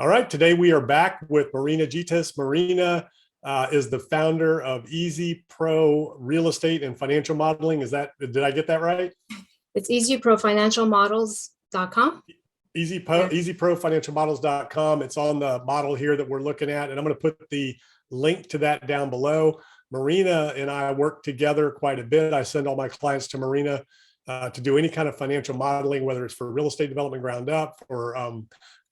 All right, today we are back with Marina Gitas. Marina is the founder of Easy Pro Real Estate and Financial Modeling. Did I get that right? It's easyprofinancialmodels.com. Easyprofinancialmodels.com. It's on the model here that we're looking at, and I'm going to put the link to that down below. Marina and I work together quite a bit. I send all my clients to Marina to do any kind of financial modeling, whether it's for real estate development ground up or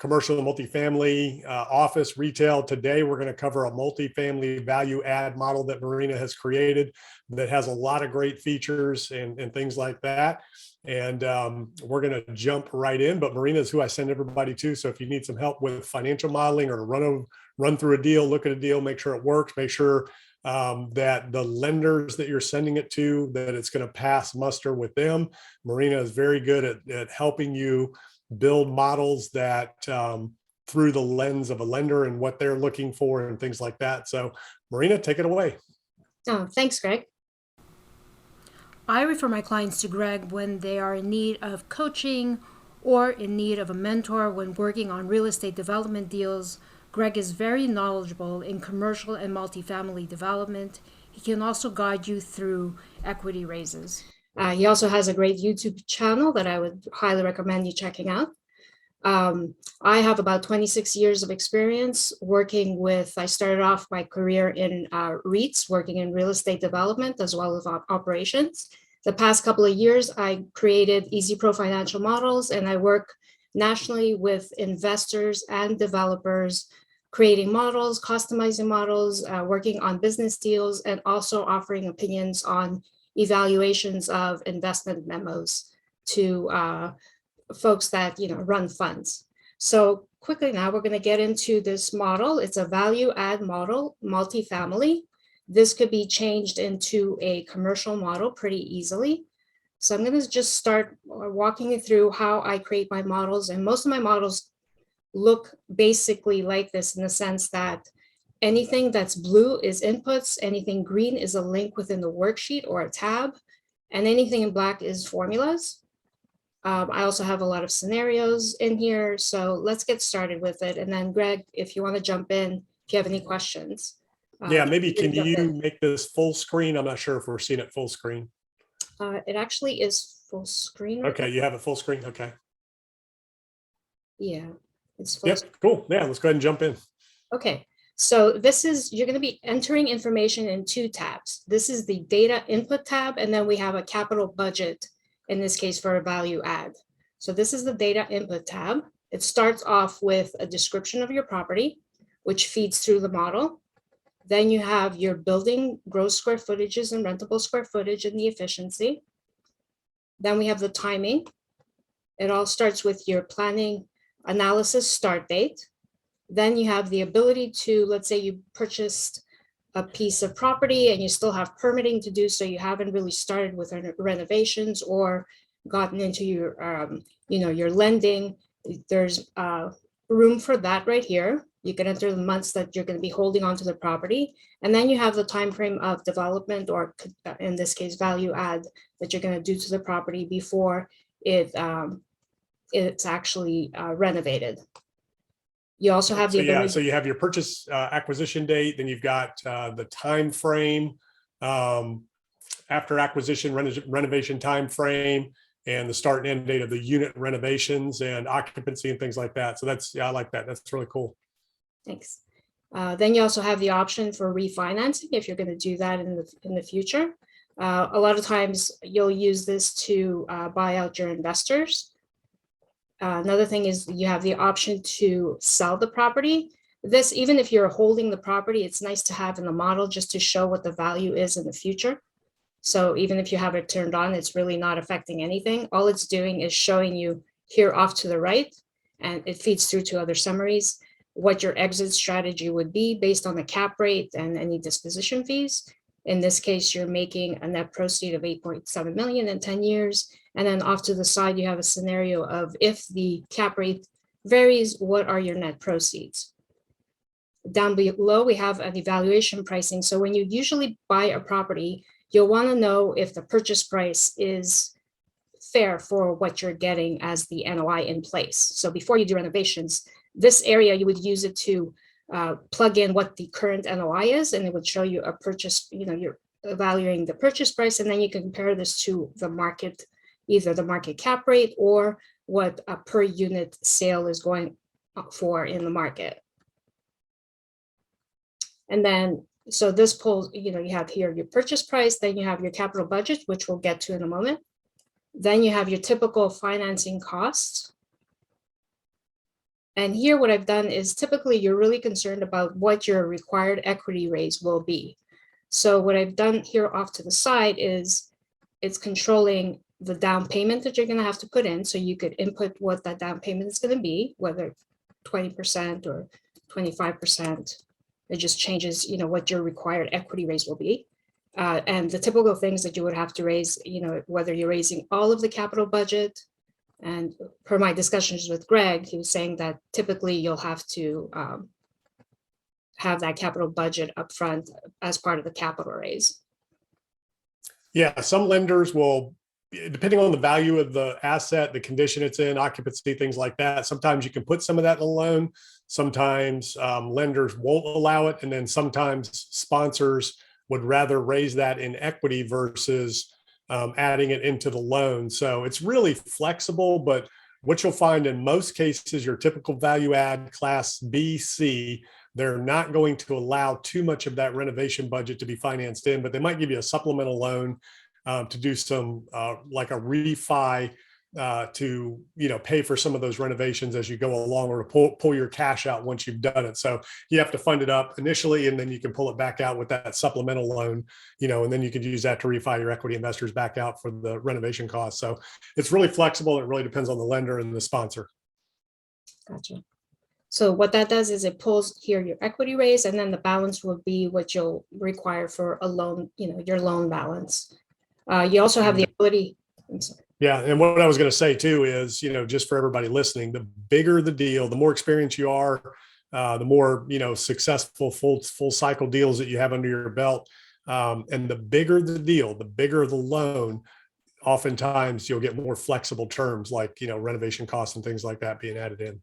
commercial and multifamily, office, retail. Today, we're going to cover a multifamily value add model that Marina has created that has a lot of great features and things like that. And we're going to jump right in. But Marina is who I send everybody to. So if you need some help with financial modeling or to run through a deal, look at a deal, make sure it works, make sure that the lenders that you're sending it to, that it's going to pass muster with them. Marina is very good at helping you build models that through the lens of a lender and what they're looking for and things like that. So Marina, take it away. Oh, thanks, Greg. I refer my clients to Greg when they are in need of coaching or in need of a mentor when working on real estate development deals. Greg is very knowledgeable in commercial and multifamily development. He can also guide you through equity raises. He also has a great YouTube channel that I would highly recommend you checking out. I have about 26 years of experience working I started off my career in REITs, working in real estate development as well as operations. The past couple of years, I created Easy Pro Financial Models, and I work nationally with investors and developers, creating models, customizing models, working on business deals, and also offering opinions on evaluations of investment memos to folks that run funds. So quickly now, we're going to get into this model. It's a value add model, multifamily. This could be changed into a commercial model pretty easily. So I'm going to just start walking you through how I create my models. And most of my models look basically like this in the sense that anything that's blue is inputs, anything green is a link within the worksheet or a tab, and anything in black is formulas. I also have a lot of scenarios in here, so let's get started with it. And then Greg, if you want to jump in, if you have any questions. Yeah, maybe can you make this full screen? I'm not sure if we're seeing it full screen. It actually is full screen. Right, okay, you have it full screen, okay. Yeah, it's full screen. Cool, yeah, let's go ahead and jump in. Okay. So you're going to be entering information in two tabs. This is the data input tab, and then we have a capital budget, in this case for a value add. So this is the data input tab. It starts off with a description of your property, which feeds through the model. Then you have your building gross square footages and rentable square footage and the efficiency. Then we have the timing. It all starts with your planning analysis start date. Then you have the ability to, let's say you purchased a piece of property and you still have permitting to do, so you haven't really started with renovations or gotten into your, your lending. There's room for that right here. You can enter the months that you're going to be holding onto the property. And then you have the time frame of development, or in this case, value add, that you're going to do to the property before it's actually renovated. You also have the ability. So you have your purchase acquisition date, then you've got the time frame after acquisition, renovation time frame, and the start and end date of the unit renovations and occupancy and things like that. So I like that. That's really cool. Thanks. Then you also have the option for refinancing if you're going to do that in the future. A lot of times you'll use this to buy out your investors. Another thing is you have the option to sell the property. This, even if you're holding the property, it's nice to have in the model just to show what the value is in the future. So even if you have it turned on, it's really not affecting anything. All it's doing is showing you here off to the right, and it feeds through to other summaries, what your exit strategy would be based on the cap rate and any disposition fees. In this case, you're making a net proceed of 8.7 million in 10 years. And then off to the side, you have a scenario of if the cap rate varies, what are your net proceeds? Down below, we have an evaluation pricing. So when you usually buy a property, you'll want to know if the purchase price is fair for what you're getting as the NOI in place. So before you do renovations, This area, you would use it to plug in what the current NOI is, and it would show you a purchase, you're evaluating the purchase price, and then you can compare this to the market, either the market cap rate or what a per unit sale is going for in the market. And then, so this pulls, you have here your purchase price, then you have your capital budget, which we'll get to in a moment. Then you have your typical financing costs. And here what I've done is typically you're really concerned about what your required equity raise will be. So what I've done here off to the side is it's controlling the down payment that you're going to have to put in. So you could input what that down payment is going to be, whether 20% or 25%. It just changes, what your required equity raise will be. And the typical things that you would have to raise, whether you're raising all of the capital budget. And per my discussions with Greg, he was saying that typically you'll have to have that capital budget upfront as part of the capital raise. Yeah, some lenders will, depending on the value of the asset, the condition it's in, occupancy, things like that. Sometimes you can put some of that in a loan. Sometimes lenders won't allow it. And then sometimes sponsors would rather raise that in equity versus adding it into the loan. So it's really flexible, but what you'll find in most cases, your typical value add class B, C, they're not going to allow too much of that renovation budget to be financed in, but they might give you a supplemental loan to do some like a refi to pay for some of those renovations as you go along, or pull your cash out once you've done it. So you have to fund it up initially, and then you can pull it back out with that supplemental loan, and then you could use that to refi your equity investors back out for the renovation costs. So it's really flexible. It really depends on the lender and the sponsor. Gotcha. So what that does is it pulls here your equity raise, and then the balance will be what you'll require for a loan, your loan balance. You also have the ability. I'm sorry. Yeah. And what I was going to say too is, just for everybody listening, the bigger the deal, the more experience you are, the more, successful full cycle deals that you have under your belt. And the bigger the deal, the bigger the loan, oftentimes you'll get more flexible terms like, renovation costs and things like that being added in.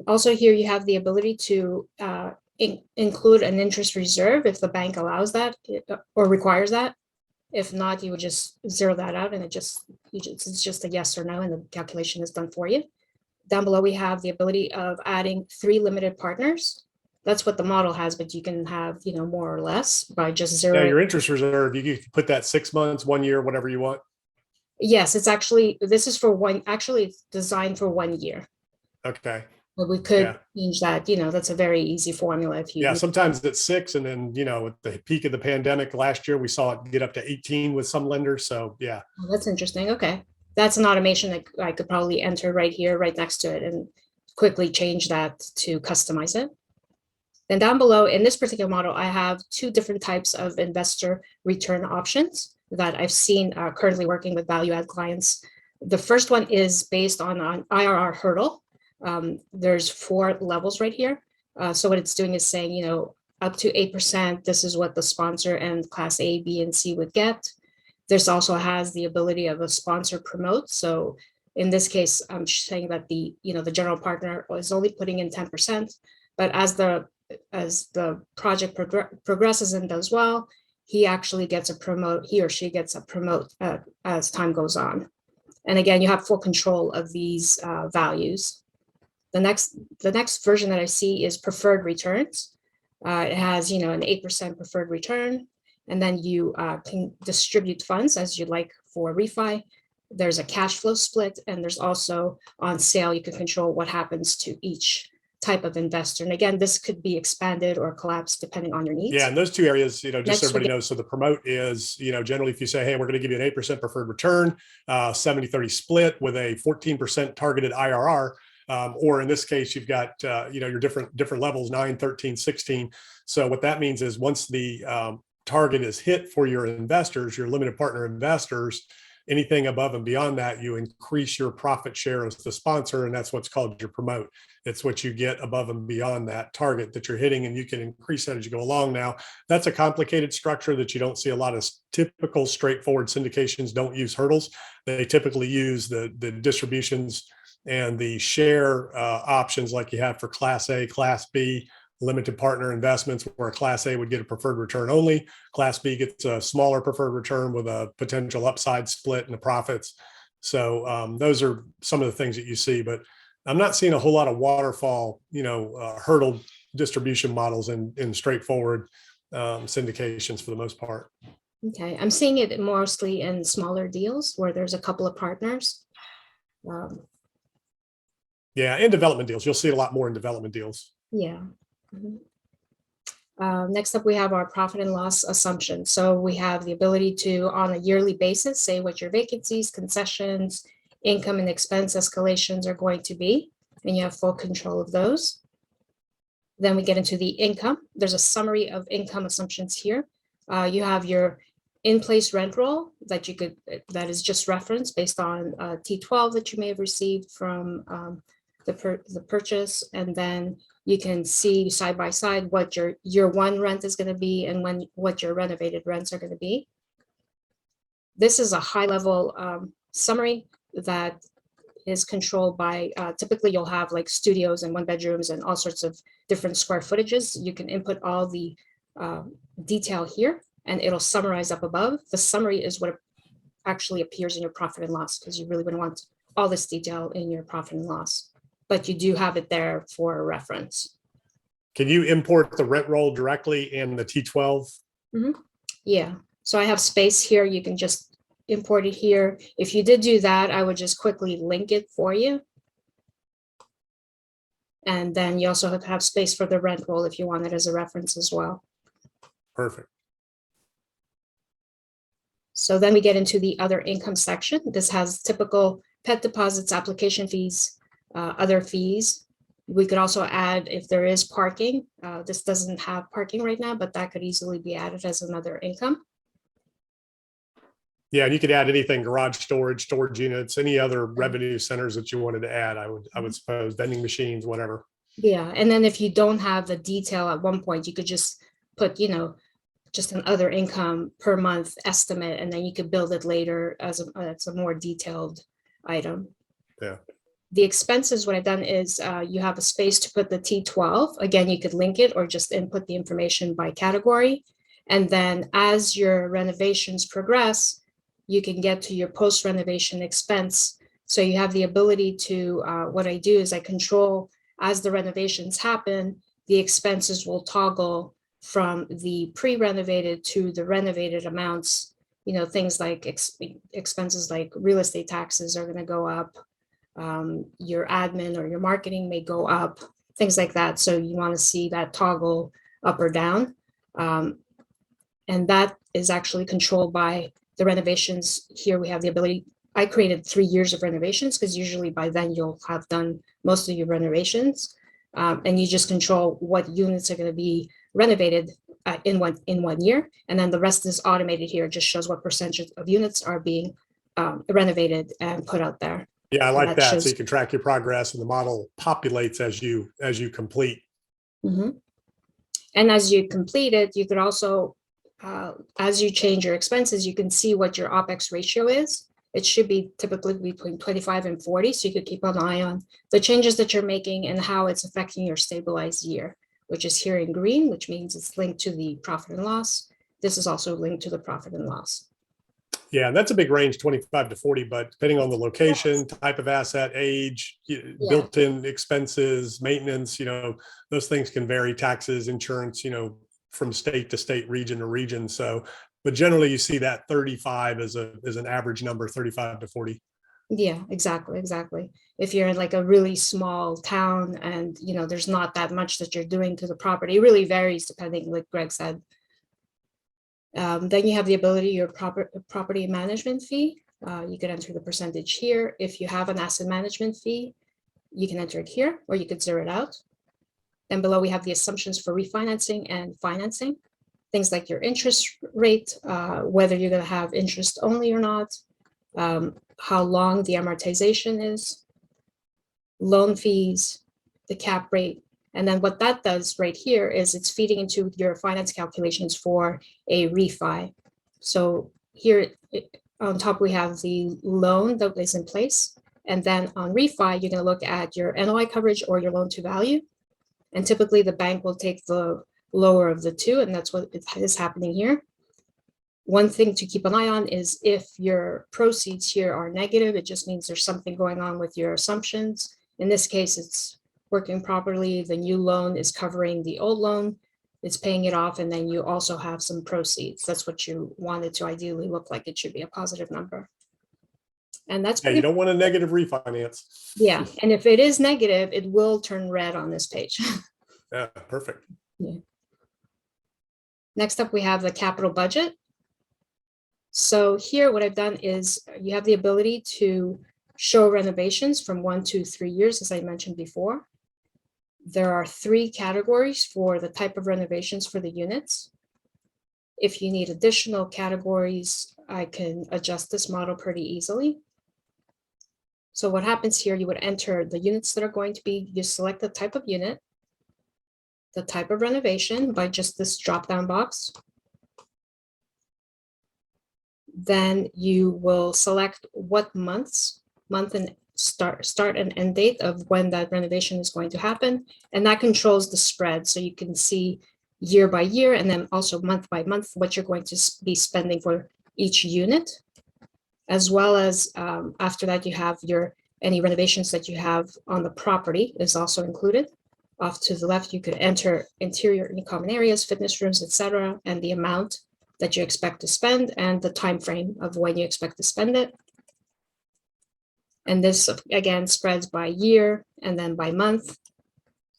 Also here you have the ability to include an interest reserve if the bank allows that or requires that. If not, you would just zero that out, and it's just a yes or no, and the calculation is done for you. Down below, we have the ability of adding 3 limited partners. That's what the model has, but you can have, more or less by just zero. Yeah, your interest reserve, you can put that 6 months, 1 year, whatever you want. Yes, it's actually, this is for it's designed for 1 year. Okay. But we could change that, that's a very easy formula if you. Yeah, sometimes it's 6, and then, at the peak of the pandemic last year, we saw it get up to 18 with some lenders. So yeah. Oh, that's interesting. Okay. That's an automation that I could probably enter right here, right next to it, and quickly change that to customize it. Then down below in this particular model, I have 2 different types of investor return options that I've seen currently working with value add clients. The first one is based on an IRR hurdle. There's 4 levels right here. So what it's doing is saying, up to 8%, this is what the sponsor and class A, B, and C would get. This also has the ability of a sponsor promote. So in this case, I'm saying that the general partner is only putting in 10%, but as the project progresses and does well, he actually gets a promote, he or she gets a promote as time goes on. And again, you have full control of these values. The next version that I see is preferred returns. It has, an 8% preferred return, and then you can distribute funds as you like for refi. There's a cash flow split, and there's also on sale, you can control what happens to each type of investor. And again, this could be expanded or collapsed depending on your needs. Yeah, in those 2 areas, just so everybody knows. So the promote is, generally if you say, hey, we're going to give you an 8% preferred return, 70-30 split with a 14% targeted IRR. Or in this case, you've got, your different levels, 9, 13, 16. So what that means is once the target is hit for your investors, your limited partner investors, Anything above and beyond that, you increase your profit share as the sponsor, and that's what's called your promote. It's what you get above and beyond that target that you're hitting, and you can increase that as you go along. Now, that's a complicated structure that you don't see a lot of. Typical straightforward syndications don't use hurdles. They typically use the distributions and the share options like you have for Class A, Class B, limited partner investments, where a Class A would get a preferred return only. Class B gets a smaller preferred return with a potential upside split in the profits. So those are some of the things that you see, but I'm not seeing a whole lot of waterfall, hurdle distribution models in straightforward syndications for the most part. Okay, I'm seeing it mostly in smaller deals where there's a couple of partners. Yeah, in development deals, you'll see it a lot more in development deals. Yeah. Mhm. Next up, we have our profit and loss assumption. So we have the ability to, on a yearly basis, say what your vacancies, concessions, income and expense escalations are going to be, and you have full control of those. Then we get into the income. There's a summary of income assumptions here. You have your in-place rent roll that that is just referenced based on T12 that you may have received from the purchase, and then you can see side by side what your year one rent is going to be and what your renovated rents are going to be. This is a high level summary that is controlled by, typically you'll have like studios and one bedrooms and all sorts of different square footages. You can input all the detail here and it'll summarize up above. The summary is what actually appears in your profit and loss, because you really wouldn't want all this detail in your profit and loss, but you do have it there for reference. Can you import the rent roll directly in the T12? Mm-hmm. Yeah, so I have space here. You can just import it here. If you did do that, I would just quickly link it for you. And then you also have space for the rent roll if you want it as a reference as well. Perfect. So then we get into the other income section. This has typical pet deposits, application fees, other fees. We could also add if there is parking. This doesn't have parking right now, but that could easily be added as another income. Yeah, and you could add anything: garage storage units, any other revenue centers that you wanted to add. I would suppose vending machines, whatever. Yeah, and then if you don't have the detail at one point, you could just put, just an other income per month estimate, and then you could build it later as a more detailed item. Yeah. The expenses, what I've done is you have a space to put the T12. Again, you could link it or just input the information by category. And then as your renovations progress, you can get to your post-renovation expense. So you have the ability to, what I do is I control as the renovations happen, the expenses will toggle from the pre-renovated to the renovated amounts. Things like expenses like real estate taxes are going to go up. Your admin or your marketing may go up, things like that. So you want to see that toggle up or down. And that is actually controlled by the renovations. Here we have the ability. I created 3 years of renovations because usually by then you'll have done most of your renovations. And you just control what units are going to be renovated in one year. And then the rest is automated here. It just shows what percentage of units are being renovated and put out there. Yeah, I like that. So you can track your progress and the model populates as you complete. Mm-hmm. And as you complete it, you could also, as you change your expenses, you can see what your OPEX ratio is. It should be typically between 25 and 40. So you could keep an eye on the changes that you're making and how it's affecting your stabilized year, which is here in green, which means it's linked to the profit and loss. This is also linked to the profit and loss. Yeah, that's a big range, 25 to 40, but depending on the location, type of asset, age, built-in expenses, maintenance, those things can vary, taxes, insurance, from state to state, region to region. So, but generally you see that 35 as an average number, 35 to 40. Yeah, exactly. If you're in like a really small town and, there's not that much that you're doing to the property, it really varies depending, like Greg said. Then you have the ability, your property management fee. You can enter the percentage here. If you have an asset management fee, you can enter it here, or you could zero it out. Then below we have the assumptions for refinancing and financing. Things like your interest rate, whether you're going to have interest only or not, how long the amortization is, loan fees, the cap rate. And then what that does right here is it's feeding into your finance calculations for a refi. So here on top, we have the loan that is in place. And then on refi, you're going to look at your NOI coverage or your loan to value. And typically the bank will take the lower of the two, and that's what is happening here. One thing to keep an eye on is if your proceeds here are negative, it just means there's something going on with your assumptions. In this case, it's working properly. The new loan is covering the old loan, it's paying it off, and then you also have some proceeds. That's what you want it to ideally look like. It should be a positive number. And that's Yeah, you don't want a negative refinance. yeah. And if it is negative, it will turn red on this page. Yeah, perfect. Yeah. Next up, we have the capital budget. So here, what I've done is you have the ability to show renovations from 1 to 3 years, as I mentioned before. There are 3 categories for the type of renovations for the units. If you need additional categories, I can adjust this model pretty easily. So what happens here, you would enter the units that are going to be, you select the type of unit, the type of renovation by just this drop-down box. Then you will select what month and start and end date of when that renovation is going to happen. And that controls the spread. So you can see year by year and then also month by month what you're going to be spending for each unit. As well as after that, you have any renovations that you have on the property is also included. Off to the left, you could enter interior and common areas, fitness rooms, etc., and the amount that you expect to spend and the time frame of when you expect to spend it. And this again spreads by year and then by month.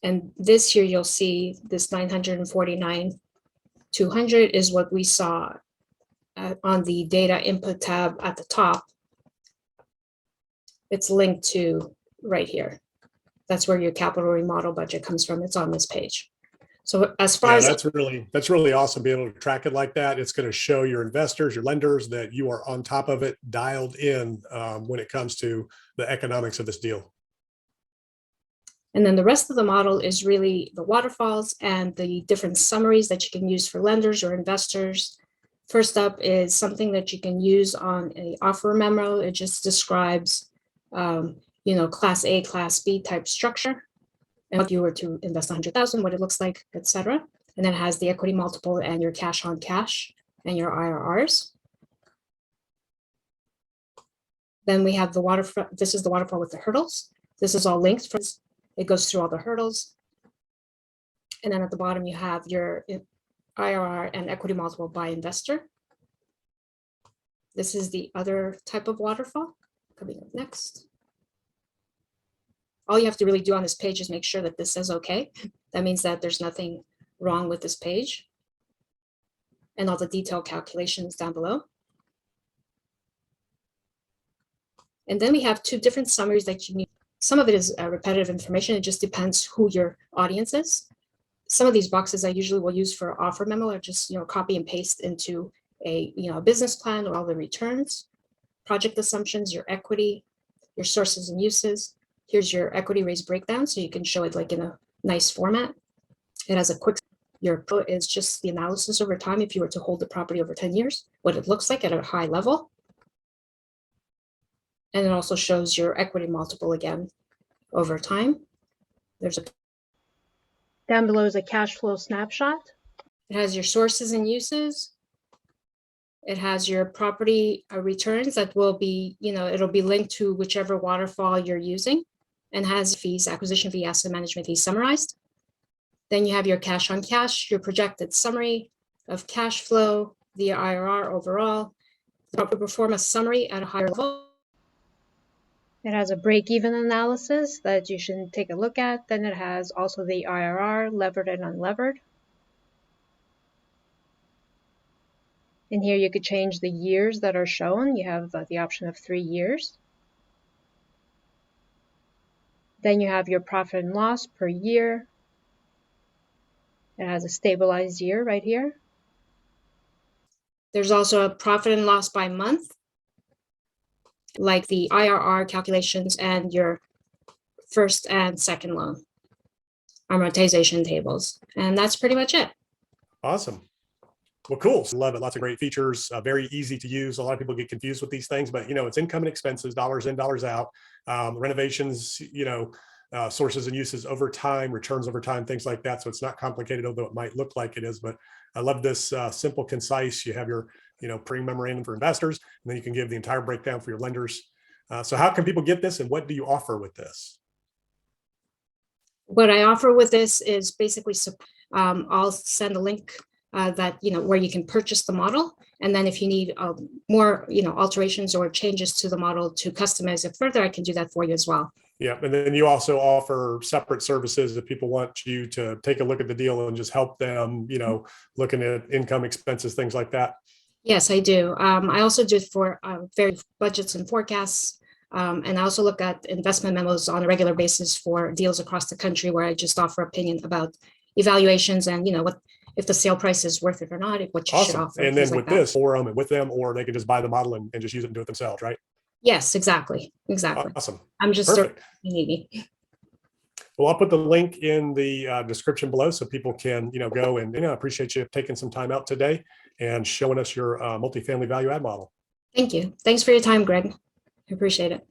And this here you'll see this 949,200 is what we saw on the data input tab at the top. It's linked to right here. That's where your capital remodel budget comes from. It's on this page. So as far as that's really awesome being able to track it like that. It's going to show your investors, your lenders that you are on top of it, dialed in when it comes to the economics of this deal. And then the rest of the model is really the waterfalls and the different summaries that you can use for lenders or investors. First up is something that you can use on an offer memo. It just describes, Class A, Class B type structure. And if you were to invest 100,000, what it looks like, etc. And then it has the equity multiple and your cash on cash and your IRRs. Then we have the waterfall. This is the waterfall with the hurdles. This is all linked. It goes through all the hurdles. And then at the bottom, you have your IRR and equity multiple by investor. This is the other type of waterfall coming up next. All you have to really do on this page is make sure that this says okay. That means that there's nothing wrong with this page. And all the detailed calculations down below. And then we have 2 different summaries that you need. Some of it is repetitive information. It just depends who your audience is. Some of these boxes I usually will use for offer memo or just copy and paste into a business plan or all the returns, project assumptions, your equity, your sources and uses. Here's your equity raise breakdown, so you can show it like in a nice format. It has a quick, your pro is just the analysis over time if you were to hold the property over 10 years, what it looks like at a high level. And it also shows your equity multiple again over time. There's a Down below is a cash flow snapshot. It has your sources and uses. It has your property returns that will be, it'll be linked to whichever waterfall you're using, and has fees, acquisition fee, asset management fees summarized. Then you have your cash on cash, your projected summary of cash flow, the IRR overall, the proper performance summary at a higher level. It has a break-even analysis that you should take a look at. Then it has also the IRR, levered and unlevered. In here, you could change the years that are shown. You have the option of 3 years. Then you have your profit and loss per year. It has a stabilized year right here. There's also a profit and loss by month. like the IRR calculations and your first and second loan amortization tables. And that's pretty much it. Awesome. Well, cool. Love it. Lots of great features. Very easy to use. A lot of people get confused with these things, but it's income and expenses, dollars in, dollars out, renovations, sources and uses over time, returns over time, things like that. So it's not complicated, although it might look like it is. But I love this simple, concise. You have your pre-memorandum for investors, and then you can give the entire breakdown for your lenders. So how can people get this, and what do you offer with this? What I offer with this is basically, I'll send a link that where you can purchase the model, and then if you need more alterations or changes to the model to customize it further, I can do that for you as well. Yeah, and then you also offer separate services if people want you to take a look at the deal and just help them, looking at income, expenses, things like that. Yes, I do. I also do it for various budgets and forecasts. And I also look at investment memos on a regular basis for deals across the country, where I just offer opinion about evaluations and what if the sale price is worth it or not, what you should offer. And then with this, for them and with them, or they can just buy the model and just use it and do it themselves, right? Yes, exactly. Awesome. I'm just perfect. Needy. Well, I'll put the link in the description below so people can, go and, I appreciate you taking some time out today and showing us your multifamily value add model. Thank you. Thanks for your time, Greg. I appreciate it.